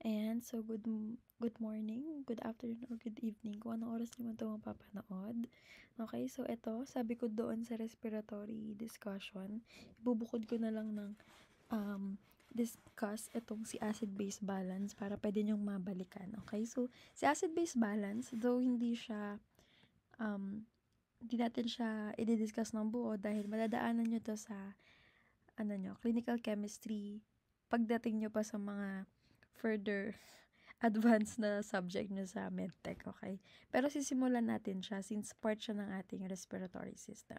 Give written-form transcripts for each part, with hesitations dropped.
And so, good morning, good afternoon, or good evening kung anong oras naman ito mapapanood. Okay, so ito, sabi ko doon sa respiratory discussion, ibubukod ko na lang ng discuss itong si acid-base balance para pwede nyong mabalikan. Okay, so si acid-base balance, though hindi natin siya i-discuss ng buo dahil madadaanan nyo to sa clinical chemistry pagdating nyo pa sa mga further advanced na subject nyo sa medtech, okay? Pero sisimulan natin siya since part siya ng ating respiratory system.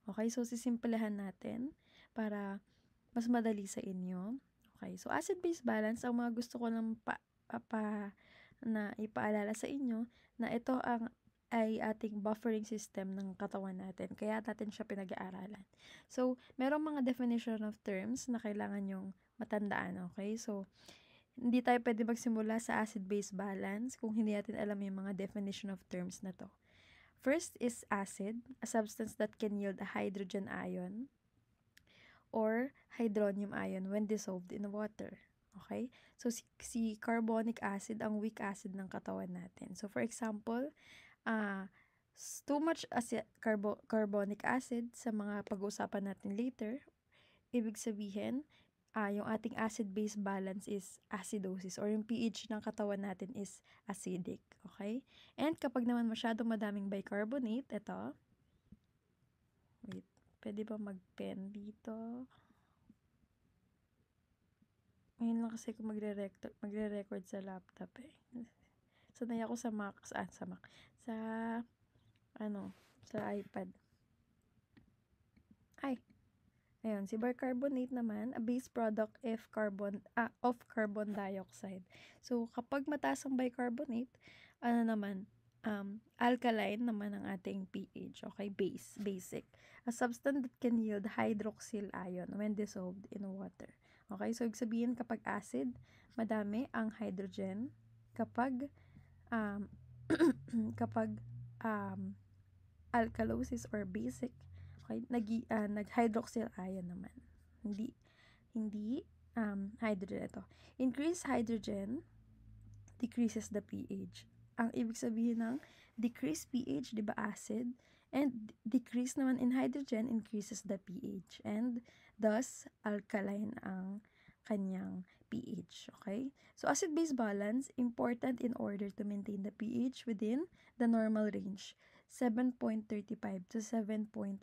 Okay, so sisimplahan natin para mas madali sa inyo. Okay, so acid-base balance, ang mga gusto ko lang na ipaalala sa inyo na ito ay ating buffering system ng katawan natin. Kaya natin siya pinag-aaralan. So, merong mga definition of terms na kailangan yung matandaan, okay? So, hindi tayo pwede magsimula sa acid-base balance kung hindi natin alam yung mga definition of terms na to. First is acid, a substance that can yield a hydrogen ion or hydronium ion when dissolved in water. Okay? So, si carbonic acid, ang weak acid ng katawan natin. So, for example, too much carbonic acid sa mga pag-uusapan natin later, ibig sabihin, yung ating acid-base balance is acidosis or yung pH ng katawan natin is acidic. Okay? And kapag naman masyadong madaming bicarbonate, ito, wait, pwede ba mag-pen dito? Ngayon lang kasi kung magre-record sa laptop eh. Sanay ako sa Mac, sa iPad. Ayun, si bicarbonate naman, a base product of carbon dioxide. So, kapag mataas ang bicarbonate, alkaline naman ang ating pH, okay? Basic. A substance that can yield hydroxyl ion when dissolved in water. Okay, so ibig sabihin kapag acid, madami ang hydrogen. Kapag kapag alkalosis or basic, okay, nag-hydroxyl ion naman. Hindi hydrogen ito. Increased hydrogen decreases the pH. Ang ibig sabihin ng decreased pH, di ba acid? And decrease naman in hydrogen increases the pH. And thus, alkaline ang kanyang pH. Okay? So, acid-base balance, important in order to maintain the pH within the normal range. 7.35 to 7.45.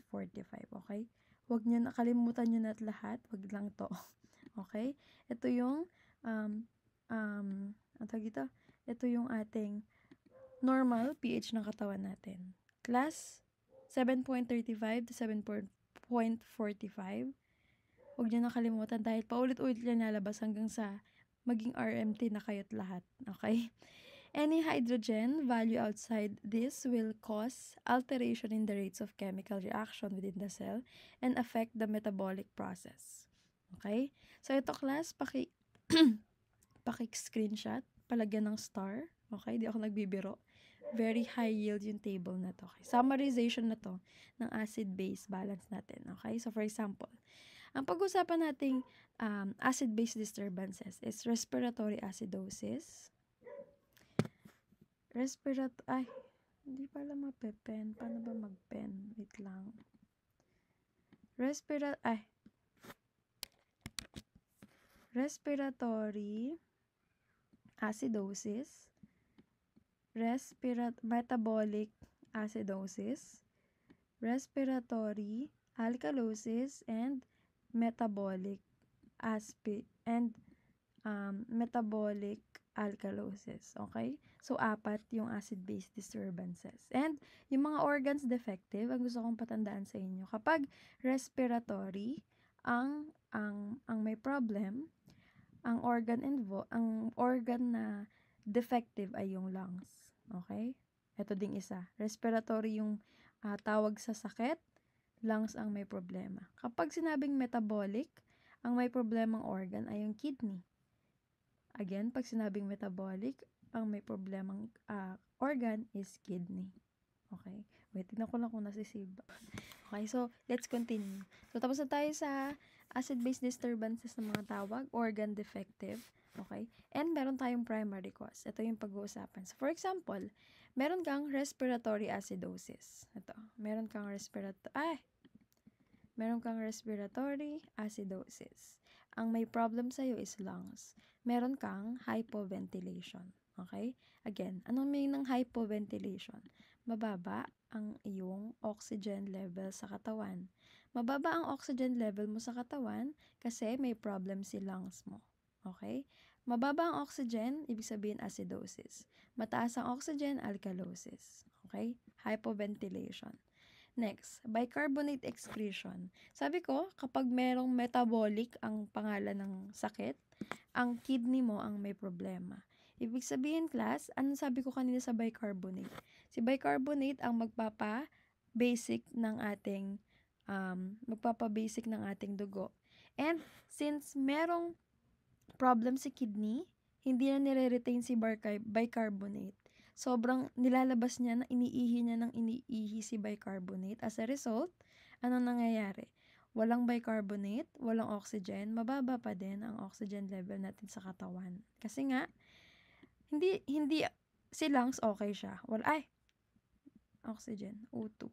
Okay? Huwag nyo nakalimutan nyo na lahat. Huwag lang to. Okay? Ito yung ito yung ating normal pH ng katawan natin. Class 7.35 to 7.45. Huwag niyo nakalimutan dahil paulit-ulit yan lalabas hanggang sa maging RMT na kayo't lahat. Okay? Any hydrogen value outside this will cause alteration in the rates of chemical reaction within the cell and affect the metabolic process. Okay? So, ito class, paki-screenshot, palagyan ng star. Okay? Di ako nagbibiro. Very high yield yung table na to. Okay? Summarization na to ng acid-base balance natin. Okay? So, for example, ang pag-usapan nating acid-base disturbances is respiratory acidosis. Hindi pala mape-pen. Paano ba mag-pen? Wait lang. Respiratory acidosis, metabolic acidosis, respiratory alkalosis, and metabolic alkalosis. Okay? So, 4 yung acid-base disturbances. And, yung mga organs defective, ang gusto kong patandaan sa inyo, kapag respiratory, ang may problem, ang organ na defective ay yung lungs. Okay? Ito ding isa. Respiratory yung tawag sa sakit, lungs ang may problema. Kapag sinabing metabolic, ang may problemang organ ay yung kidney. Again, pag sinabing metabolic, ang may problemang organ is kidney. Okay? Wait, tignan ko lang kung nasisave. Okay, so, let's continue. So, tapos na tayo sa acid-base disturbances ng mga tawag, organ defective. Okay? And meron tayong primary cause. Ito yung pag-uusapan. So, for example, meron kang respiratory acidosis. Meron kang respiratory acidosis. Ang may problem sa'yo is lungs. Meron kang hypoventilation. Okay? Again, anong meaning ng hypoventilation? Mababa ang iyong oxygen level sa katawan. Mababa ang oxygen level mo sa katawan kasi may problem si lungs mo. Okay? Mababa ang oxygen, ibig sabihin acidosis. Mataas ang oxygen, alkalosis. Okay? Hypoventilation. Next, bicarbonate excretion. Sabi ko, kapag merong metabolic ang pangalan ng sakit, ang kidney mo ang may problema. Ibig sabihin, class, anong sabi ko kanina sa bicarbonate? Si bicarbonate ang magpapa-basic ng ating dugo. And since merong problem si kidney, hindi na nire-retain si bicarbonate. Sobrang nilalabas niya na iniihi si bicarbonate. As a result, ano nangyayari? Walang bicarbonate, walang oxygen, mababa pa din ang oxygen level natin sa katawan. Kasi nga, hindi si lungs okay siya. Oxygen, O2.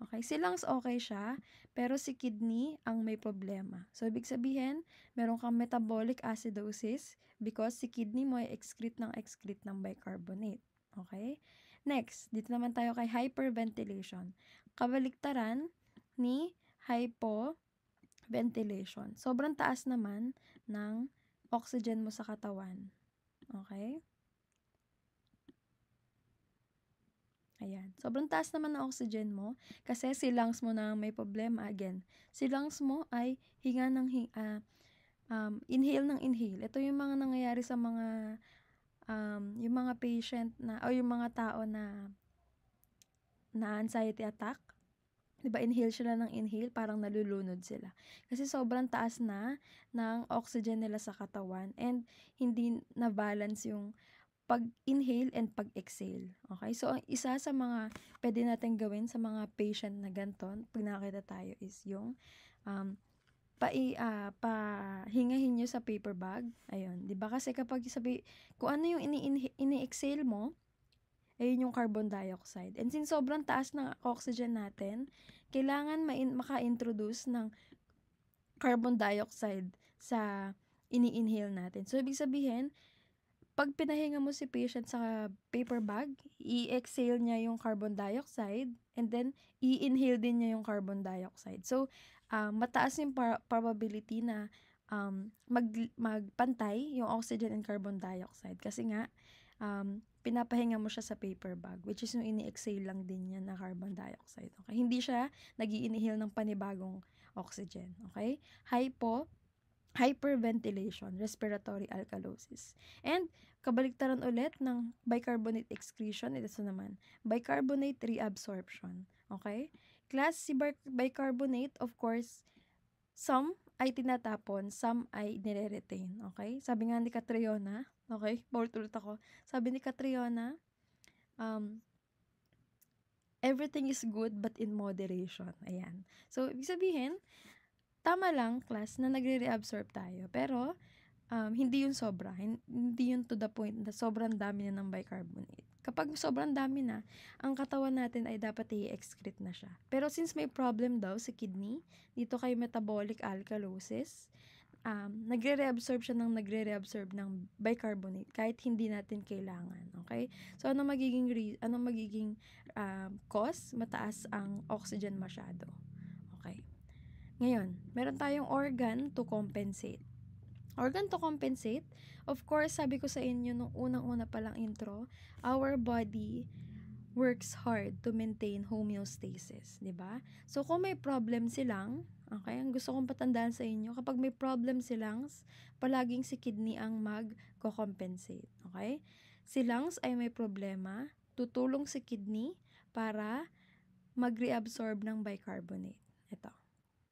Okay, si lungs okay siya, pero si kidney ang may problema. So, ibig sabihin, meron kang metabolic acidosis because si kidney mo ay excrete ng bicarbonate. Okay? Next, dito naman tayo kay hyperventilation. Kabaliktaran ni hypoventilation. Sobrang taas naman ng oxygen mo sa katawan. Okay? Ayan. Sobrang taas naman ng oxygen mo kasi si lungs mo na may problema. Again, si lungs mo ay inhale ng inhale. Ito yung mga nangyayari sa mga yung mga patient na o yung mga tao na anxiety attack. 'Di ba, inhale sila ng inhale, parang nalulunod sila. Kasi sobrang taas na ng oxygen nila sa katawan and hindi na balance yung pag-inhale and pag-exhale. Okay? So, ang isa sa mga pwede natin gawin sa mga patient na ganito, pag nakakita tayo, is yung pahingahin nyo sa paper bag. Ayun. Diba? Kasi kapag kung ano yung ini-exhale mo, ayun yung carbon dioxide. And since sobrang taas ng oxygen natin, kailangan maka-introduce ng carbon dioxide sa ini-inhale natin. So, ibig sabihin, pag pinahinga mo si patient sa paper bag, i-exhale niya yung carbon dioxide and then i-inhale din niya yung carbon dioxide. So, mataas yung probability na magpantay yung oxygen and carbon dioxide kasi nga pinapahinga mo siya sa paper bag, which is yung ini-exhale lang din niya na carbon dioxide. Okay? Hindi siya nag-i-inhale ng panibagong oxygen. Okay? Hyperventilation, respiratory alkalosis. And kabaliktaran ulit ng bicarbonate excretion, ito naman, bicarbonate reabsorption. Okay? Class, si bicarbonate, of course, some ay tinatapon, some ay nire-retain. Okay? Sabi nga ni Catriona, okay? Ulit ako. Sabi ni Catriona, everything is good but in moderation. Ayan. So, ibig sabihin, tama lang, class, na nagre-reabsorb tayo. Pero, hindi yun sobra. Hindi yun to the point na sobrang dami na ng bicarbonate. Kapag sobrang dami na, ang katawan natin ay dapat i-excrete na siya. Pero since may problem daw sa kidney, dito kay metabolic alkalosis, nagre-reabsorb ng bicarbonate kahit hindi natin kailangan. Okay? So, anong magiging cause? Mataas ang oxygen masyado. Okay. Ngayon, meron tayong organ to compensate. Organ to compensate, of course, sabi ko sa inyo nung unang-una palang intro, our body works hard to maintain homeostasis, di ba? So, kung may problem silang, okay, ang gusto kong patandaan sa inyo, kapag may problem silang, palaging si kidney ang mag-compensate, okay? Si lungs ay may problema, tutulong si kidney para mag-reabsorb ng bicarbonate. Ito.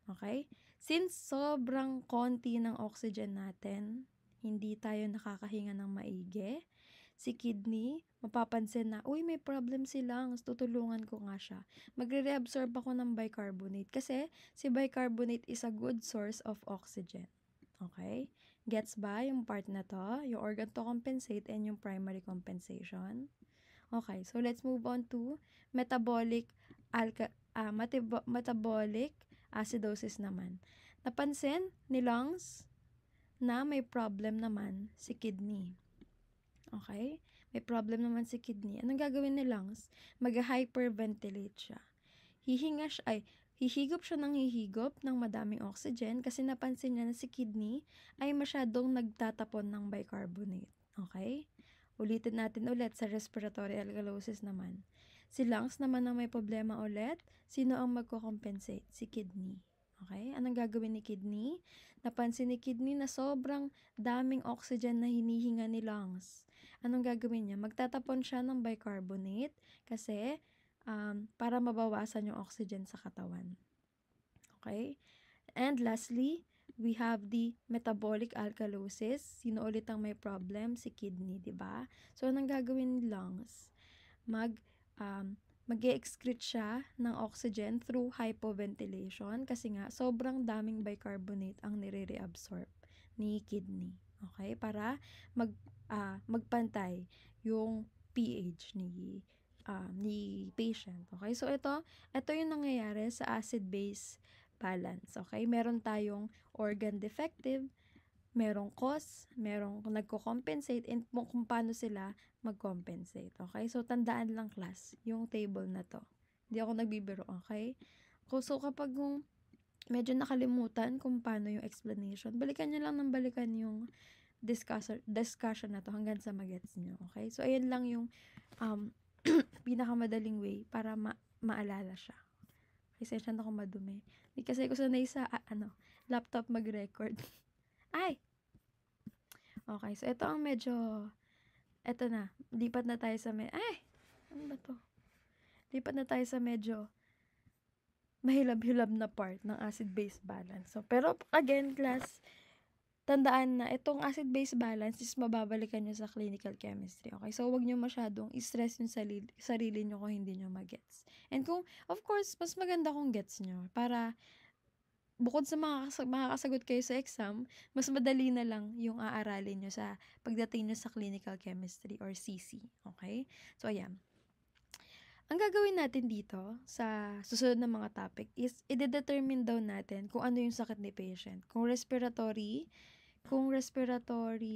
Okay? Since sobrang konti ng oxygen natin, hindi tayo nakakahinga ng maigi, si kidney, mapapansin na, uy, may problem si lungs, tutulungan ko nga siya. Magre-reabsorb ako ng bicarbonate kasi si bicarbonate is a good source of oxygen. Okay? Gets ba yung part na to? Yung organ to compensate and yung primary compensation? Okay, so let's move on to metabolic metabolic acidosis naman. Napansin ni lungs na may problem naman si kidney. Okay? May problem naman si kidney. Anong gagawin ni lungs? Mag-hyperventilate siya. Hihigop siya ng hihigop ng madaming oxygen kasi napansin niya na si kidney ay masyadong nagtatapon ng bicarbonate. Okay? Ulitin natin ulit sa respiratory alkalosis naman. Si lungs naman ang may problema ulit. Sino ang magko-compensate? Si kidney. Okay? Anong gagawin ni kidney? Napansin ni kidney na sobrang daming oxygen na hinihinga ni lungs. Anong gagawin niya? Magtatapon siya ng bicarbonate kasi para mabawasan yung oxygen sa katawan. Okay? And lastly, we have the metabolic alkalosis. Sino ulit ang may problem? Si kidney, di ba? So, anong gagawin ni lungs? Mag-excrete siya ng oxygen through hypoventilation kasi nga sobrang daming bicarbonate ang nire-reabsorb ni kidney. Okay? Para magpantay yung pH ni patient. Okay? So, ito yung nangyayari sa acid-base balance. Okay? Meron tayong organ defective, merong cause, merong nagko-compensate, and kung paano sila mag-compensate. Okay? So, tandaan lang class, yung table na to. Hindi ako nagbibiro, okay? So, kapag medyo nakalimutan kung paano yung explanation, balikan nyo lang ng balikan yung discussion na to hanggang sa magets nyo. Okay? So, ayan lang yung pinakamadaling way para maalala siya. Pasensya na kung madumi. Kasi ko sanay sa laptop mag-record. Ay! Okay, so ito ang eto na, lipat na tayo sa ano ba to? Lipat na tayo sa medyo mahilab-hilab na part ng acid-base balance. So, pero again, class, tandaan na itong acid-base balance is mababalikan nyo sa clinical chemistry. Okay? So, huwag nyo masyadong i-stress yung sarili nyo kung hindi nyo magets. And of course, mas maganda kung gets nyo. Para, bukod sa makakasagot kayo sa exam, mas madali na lang yung aaralin nyo sa pagdating nyo sa clinical chemistry or CC. Okay? So, ayan. Ang gagawin natin dito sa susunod na mga topic is i-determine daw natin kung ano yung sakit ni patient. Kung respiratory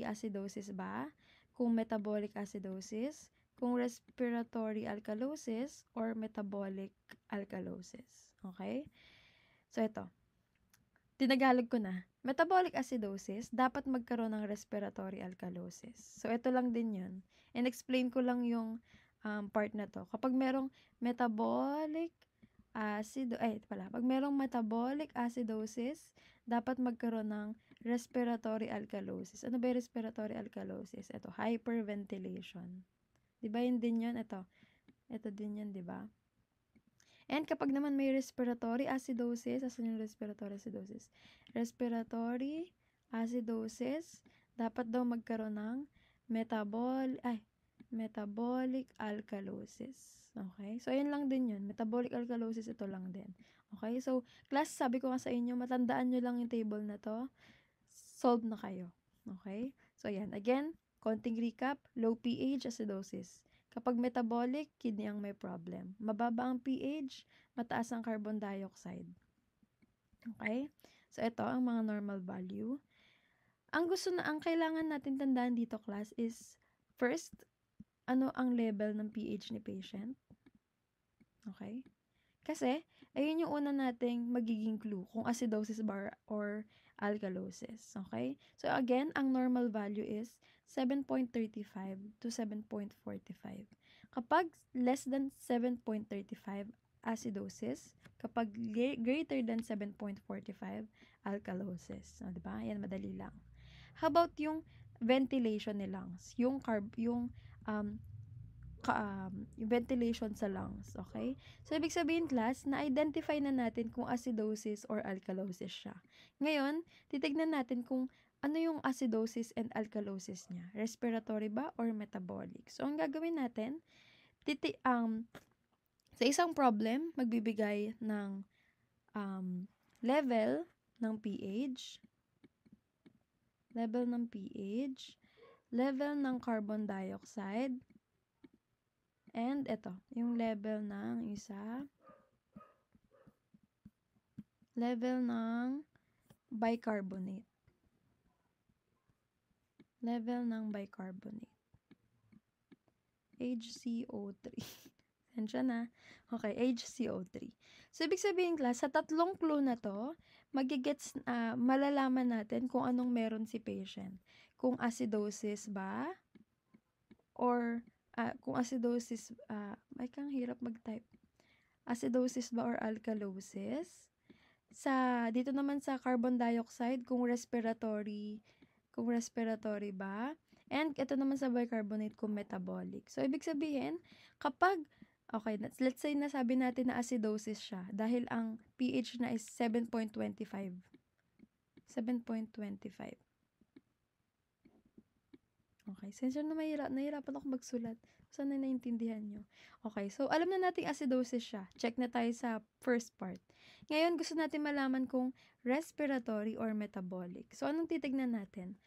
acidosis ba, kung metabolic acidosis, kung respiratory alkalosis, or metabolic alkalosis. Okay? So, ito. Tinagalog ko na. Metabolic acidosis, dapat magkaroon ng respiratory alkalosis. So, ito lang din yun. And explain ko lang yung part na to. Kapag merong pag merong metabolic acidosis, dapat magkaroon ng respiratory alkalosis. Ano ba yung respiratory alkalosis? Ito, hyperventilation. Diba yun din yun? Ito din yun, diba? And kapag naman may respiratory acidosis, asan yung respiratory acidosis? Respiratory acidosis, dapat daw magkaroon ng metabolic alkalosis. Okay? So, ayun lang din yun. Metabolic alkalosis, ito lang din. Okay? So, class, sabi ko nga sa inyo, matandaan nyo lang yung table na to. Solve na kayo. Okay? So, ayan. Again, konting recap. Low pH acidosis. Kapag metabolic, kidney ang may problem. Mababa ang pH, mataas ang carbon dioxide. Okay? So, ito ang mga normal value. Ang kailangan natin tandaan dito, class, is first, ano ang level ng pH ni patient. Okay? Kasi, ayun yung una nating magiging clue kung acidosis ba or alkalosis. Okay? So, again, ang normal value is 7.35 to 7.45. Kapag less than 7.35, acidosis. Kapag greater than 7.45, alkalosis. So, diba? Yan, madali lang. How about yung ventilation ni lungs? Yung ventilation sa lungs, okay? So, ibig sabihin, class, na-identify na natin kung acidosis or alkalosis siya. Ngayon, titignan natin kung ano yung acidosis and alkalosis niya. Respiratory ba or metabolic? So, ang gagawin natin, sa isang problem, magbibigay ng level ng pH, level ng pH, level ng carbon dioxide, and ito, yung level ng level ng bicarbonate. Level ng bicarbonate. HCO3. Sensya na. Okay, HCO3. So, ibig sabihin, class, sa tatlong clue na to, malalaman natin kung anong meron si patient. Kung acidosis ba, or, kung acidosis, kang hirap mag-type. Acidosis ba or alkalosis? Dito naman sa carbon dioxide, kung respiratory ba? And ito naman sa bicarbonate kung metabolic. So, ibig sabihin, okay, let's say nasabi natin na acidosis siya dahil ang pH na is 7.25. 7.25. Okay, sensya na nahihirapan ako magsulat. Sana naiintindihan nyo. Okay, so alam na nating acidosis siya. Check na tayo sa first part. Ngayon, gusto natin malaman kung respiratory or metabolic. So, anong titignan natin?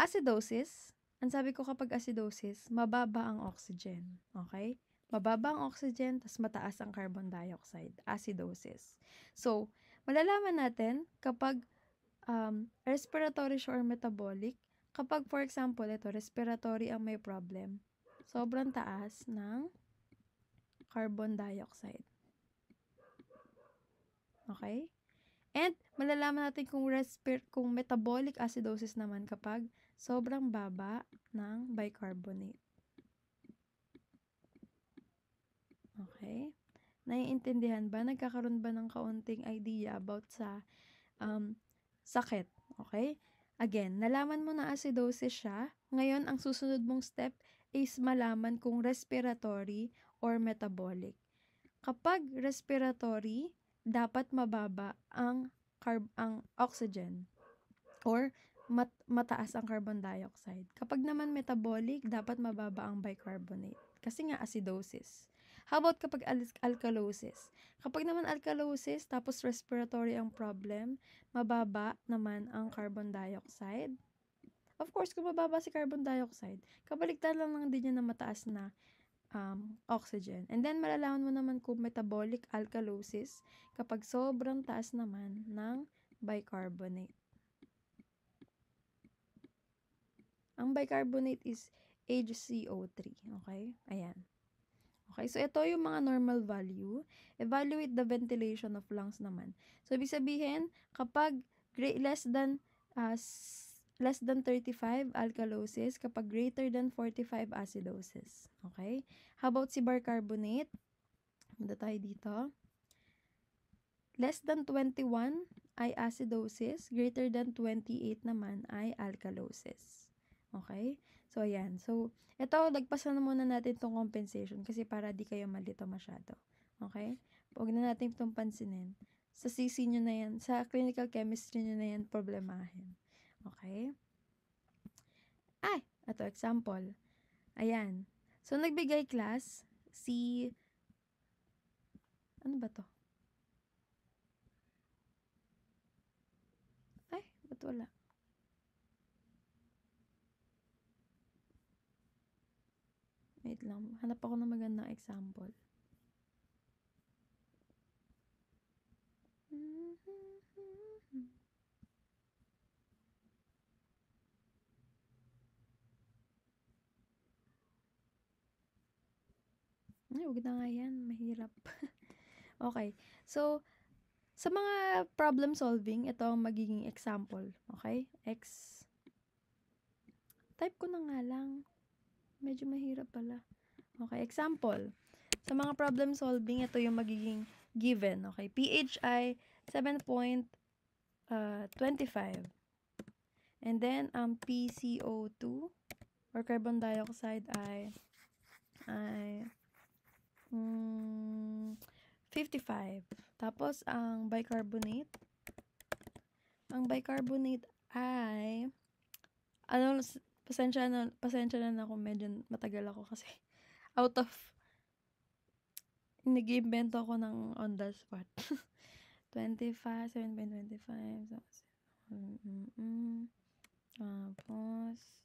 Acidosis, ang sabi ko kapag acidosis, mababa ang oxygen. Okay? Mababa ang oxygen, tas mataas ang carbon dioxide. Acidosis. So, malalaman natin kapag respiratory siya or metabolic, kapag for example, ito, respiratory ang may problem, sobrang taas ng carbon dioxide. Okay? And malalaman natin kung metabolic acidosis naman kapag sobrang baba ng bicarbonate. Okay? Naiintindihan ba? Nagkakaroon ba ng kaunting idea about sa sakit? Okay? Again, nalaman mo na acidosis siya. Ngayon, ang susunod mong step is malaman kung respiratory or metabolic. Kapag respiratory, dapat mababa ang oxygen or mataas ang carbon dioxide. Kapag naman metabolic, dapat mababa ang bicarbonate kasi nga acidosis. How about kapag alkalosis? Kapag naman alkalosis, tapos respiratory ang problem, mababa naman ang carbon dioxide. Of course, kung mababa si carbon dioxide, kabaligtan lang din niya na mataas na oxygen. And then, malalaman mo naman kung metabolic alkalosis kapag sobrang taas naman ng bicarbonate. Ang bicarbonate is HCO3. Okay? Ayan. Okay, so ito yung mga normal value. Evaluate the ventilation of lungs naman. So, ibig sabihin, kapag less than 35 alkalosis, kapag greater than 45 acidosis. Okay? How about si bicarbonate? Punta tayo dito. Less than 21 ay acidosis, greater than 28 naman ay alkalosis. Okay? So, ayan. So, ito, lagpasan na muna natin itong compensation kasi para di kayo malito masyado. Okay? Huwag na natin itong pansinin. Sa CC nyo na yan, sa clinical chemistry nyo na yan, problemahin. Okay? Ito, example. Ayan. So, nagbigay class ano ba to? Ba't wala? Wait lang. Hanap ako ng magandang example. Huwag na nga yan. Mahirap. Okay. So, sa mga problem solving, ito ang magiging example. Okay? Type ko na nga lang. Medyo mahirap pala. Okay, example. Sa mga problem solving, ito yung magiging given. Okay, pH ay 7.25. And then, PCO2 or carbon dioxide ay 55. Tapos, ang bicarbonate ay pasensya na ako, medyo matagal ako kasi nag-iimbento ako ng on the spot. 25, 7.25, Tapos,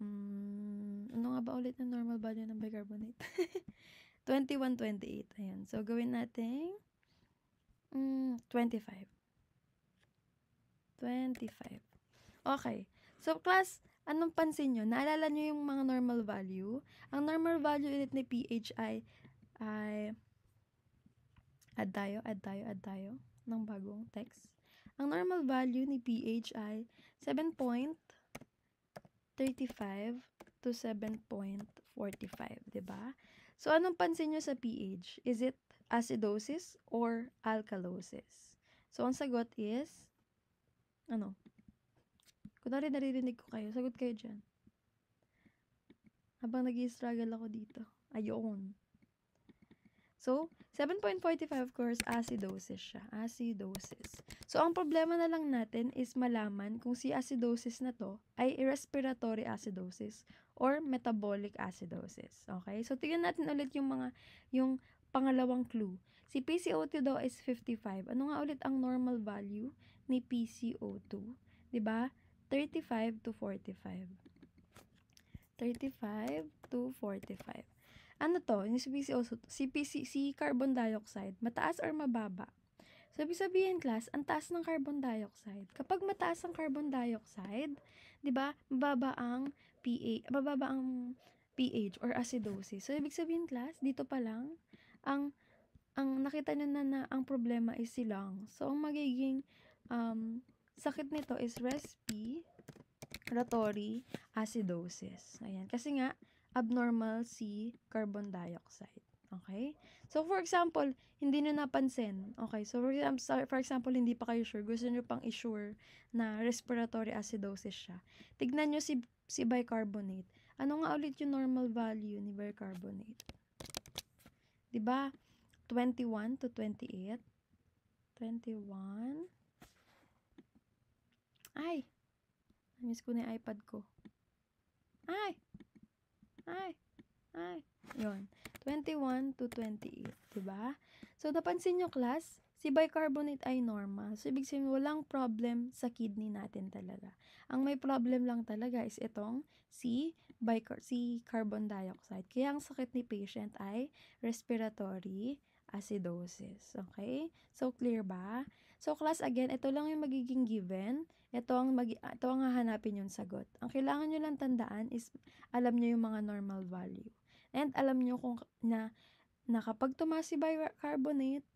ano nga ba ulit ng normal value ng bicarbonate? 21, 28. Ayan. So, gawin natin 25. 25. Okay. So, class, anong pansin nyo? Naalala nyo yung mga normal value? Ang normal value ulit ni pH ay add tayo ng bagong text. Ang normal value ni pH ay 7.35 to 7.45, diba? So, anong pansin nyo sa pH? Is it acidosis or alkalosis? So, ang sagot is, ano? Kunwari naririnig ko kayo, sagot kayo dyan. Habang nag-i-struggle ako dito. Ayun. So, 7.45 of course, acidosis siya. Acidosis. So, ang problema na lang natin is malaman kung si acidosis na to ay respiratory acidosis or metabolic acidosis. Okay? So, tingnan natin ulit yung pangalawang clue. Si PCO2 daw is 55. Ano nga ulit ang normal value ni PCO2? Diba? 35 to 45. 35 to 45. Ano to? Yung si carbon dioxide, mataas or mababa? So, ibig sabihin, class, ang taas ng carbon dioxide. Kapag mataas ang carbon dioxide, di ba, mababa ang pH or acidosis. So, ibig sabihin, class, dito pa lang, ang nakita nyo na ang problema is silang. So, ang magiging sakit nito is respiratory acidosis. Ayan. Kasi nga, abnormal si carbon dioxide. Okay? So, for example, hindi nyo napansin. Okay? So, for example, hindi pa kayo sure. Gusto nyo pang i-sure na respiratory acidosis siya. Tignan nyo si bicarbonate. Ano nga ulit yung normal value ni bicarbonate? Diba? 21 to 28. 21. Ay! Miss ko na yung iPad ko. Ay! Yun. 21 to 28. Diba? So, napansin nyo, class, si bicarbonate ay normal. So, ibig sabihin, walang problem sa kidney natin talaga. Ang may problem lang talaga is itong si carbon dioxide. Kaya ang sakit ni patient ay respiratory acidosis. Okay? So, clear ba? So, class, again, ito lang yung magiging given. Ito ang hahanapin yung sagot. Ang kailangan nyo lang tandaan is alam nyo yung mga normal value. And alam nyo kung na kapag tumaas si bicarbonate,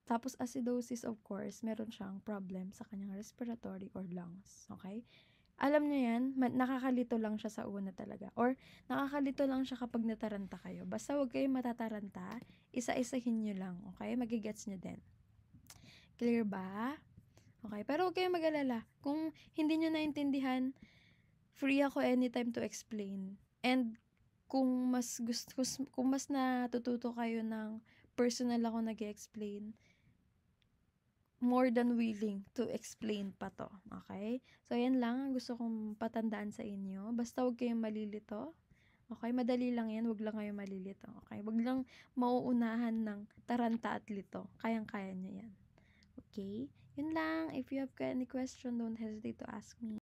tapos acidosis, of course, meron siyang problem sa kanyang respiratory or lungs. Okay? Alam nyo yan, nakakalito lang siya sa una talaga. Or nakakalito lang siya kapag nataranta kayo. Basta huwag kayong matataranta, isa-isahin nyo lang. Okay? Magigets nyo din. Clear ba? Okay, pero huwag kayong mag-alala. Kung hindi nyo naintindihan, free ako anytime to explain. And kung mas natututo kayo ng personal ako nag-explain, more than willing to explain pa to. Okay? So, yan lang ang gusto kong patandaan sa inyo. Basta huwag kayong malilito. Okay? Madali lang yan. Huwag lang kayong malilito. Okay? Huwag lang mauunahan ng taranta at lito. Kayang-kaya nyo yan. Okay? Yun lang. If you have any question, don't hesitate to ask me.